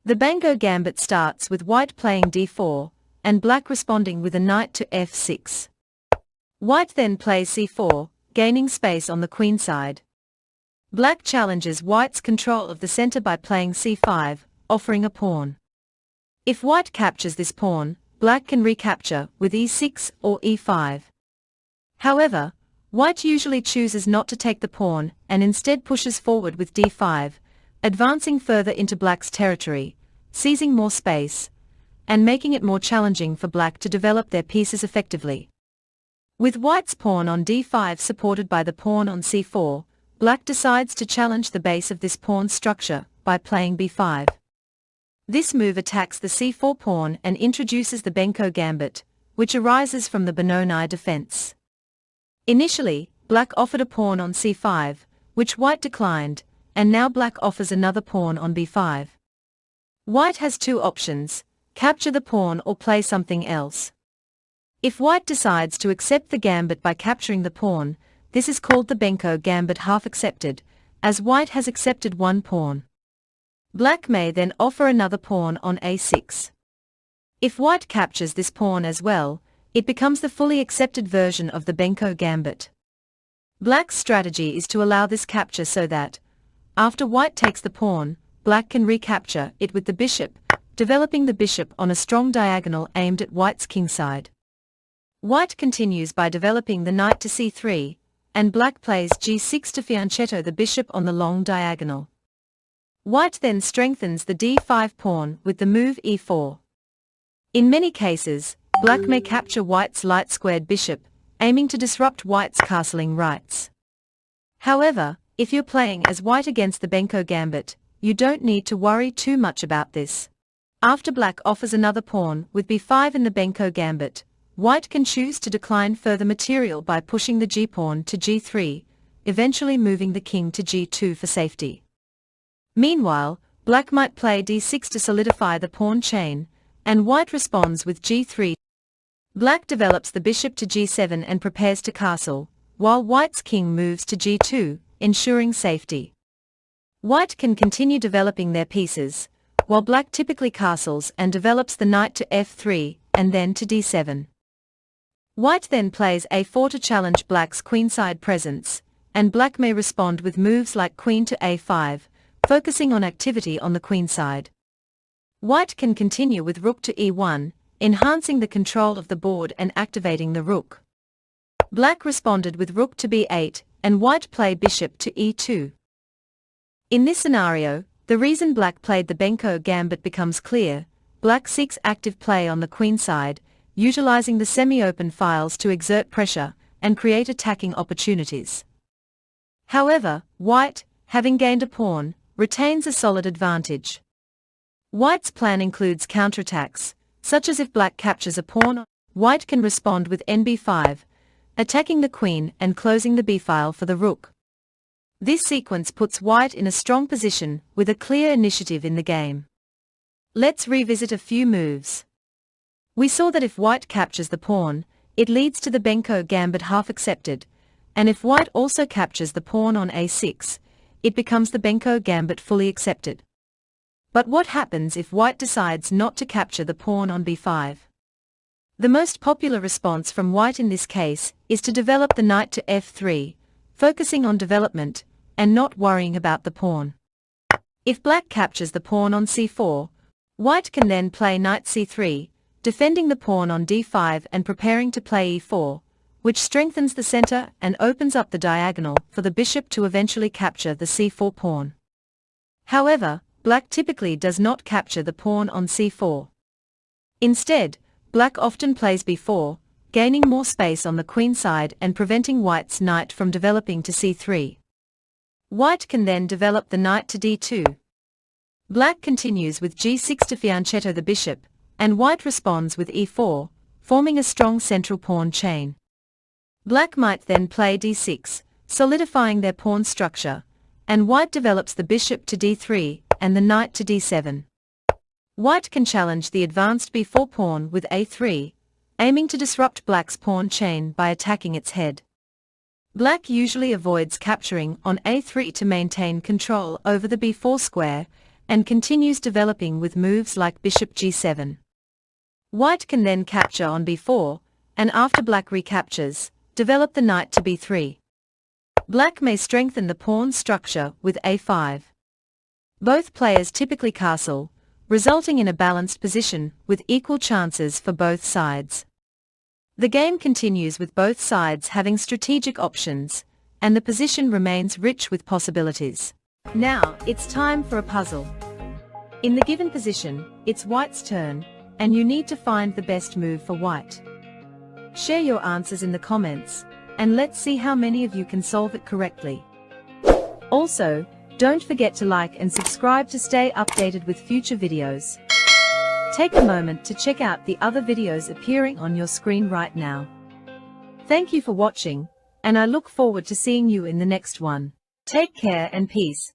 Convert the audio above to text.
The Benko Gambit starts with white playing d4, and black responding with a knight to f6. White then plays c4, gaining space on the queen side. Black challenges white's control of the center by playing c5, offering a pawn. If white captures this pawn, black can recapture with e6 or e5. However, white usually chooses not to take the pawn and instead pushes forward with d5, advancing further into black's territory, seizing more space, and making it more challenging for black to develop their pieces effectively. With white's pawn on d5 supported by the pawn on c4, black decides to challenge the base of this pawn structure by playing b5. This move attacks the c4 pawn and introduces the Benko Gambit, which arises from the Benoni defense. Initially, black offered a pawn on c5, which white declined, and now black offers another pawn on b5. White has two options: capture the pawn or play something else. If white decides to accept the gambit by capturing the pawn, this is called the Benko Gambit half accepted, as white has accepted one pawn. Black may then offer another pawn on a6. If white captures this pawn as well, it becomes the fully accepted version of the Benko Gambit. Black's strategy is to allow this capture so that, after white takes the pawn, black can recapture it with the bishop, developing the bishop on a strong diagonal aimed at white's kingside. White continues by developing the knight to c3, and black plays g6 to fianchetto the bishop on the long diagonal. White then strengthens the d5 pawn with the move e4. In many cases, black may capture white's light-squared bishop, aiming to disrupt white's castling rights. However, if you're playing as white against the Benko Gambit, you don't need to worry too much about this. After black offers another pawn with b5 in the Benko Gambit, white can choose to decline further material by pushing the g-pawn to g3, eventually moving the king to g2 for safety. Meanwhile, black might play d6 to solidify the pawn chain, and white responds with g3. Black develops the bishop to g7 and prepares to castle, while white's king moves to g2, ensuring safety. White can continue developing their pieces, while black typically castles and develops the knight to f3, and then to d7. White then plays a4 to challenge black's queenside presence, and black may respond with moves like queen to a5, focusing on activity on the queenside. White can continue with rook to e1, enhancing the control of the board and activating the rook. Black responded with rook to b8, and white played bishop to e2. In this scenario, the reason black played the Benko Gambit becomes clear. Black seeks active play on the queenside, utilizing the semi-open files to exert pressure and create attacking opportunities. However, white, having gained a pawn, retains a solid advantage. White's plan includes counterattacks, such as if black captures a pawn, white can respond with nb5, attacking the queen and closing the b-file for the rook. This sequence puts white in a strong position with a clear initiative in the game. Let's revisit a few moves. We saw that if white captures the pawn, it leads to the Benko Gambit half accepted, and if white also captures the pawn on a6, it becomes the Benko Gambit fully accepted. But what happens if white decides not to capture the pawn on b5? The most popular response from white in this case is to develop the knight to f3, focusing on development, and not worrying about the pawn. If black captures the pawn on c4, white can then play knight c3, defending the pawn on d5 and preparing to play e4, which strengthens the center and opens up the diagonal for the bishop to eventually capture the c4 pawn. However, black typically does not capture the pawn on c4. Instead, black often plays b4, gaining more space on the queen side and preventing white's knight from developing to c3. White can then develop the knight to d2. Black continues with g6 to fianchetto the bishop, and white responds with e4, forming a strong central pawn chain. Black might then play d6, solidifying their pawn structure, and white develops the bishop to d3 and the knight to d7. White can challenge the advanced b4 pawn with a3, aiming to disrupt black's pawn chain by attacking its head. Black usually avoids capturing on a3 to maintain control over the b4 square, and continues developing with moves like bishop g7. White can then capture on b4, and after black recaptures, develop the knight to b3. Black may strengthen the pawn structure with a5. Both players typically castle, resulting in a balanced position with equal chances for both sides. The game continues with both sides having strategic options, and the position remains rich with possibilities. Now, it's time for a puzzle. In the given position, it's White's turn, and you need to find the best move for White. Share your answers in the comments, and let's see how many of you can solve it correctly. Also, don't forget to like and subscribe to stay updated with future videos. Take a moment to check out the other videos appearing on your screen right now. Thank you for watching, and I look forward to seeing you in the next one. Take care and peace.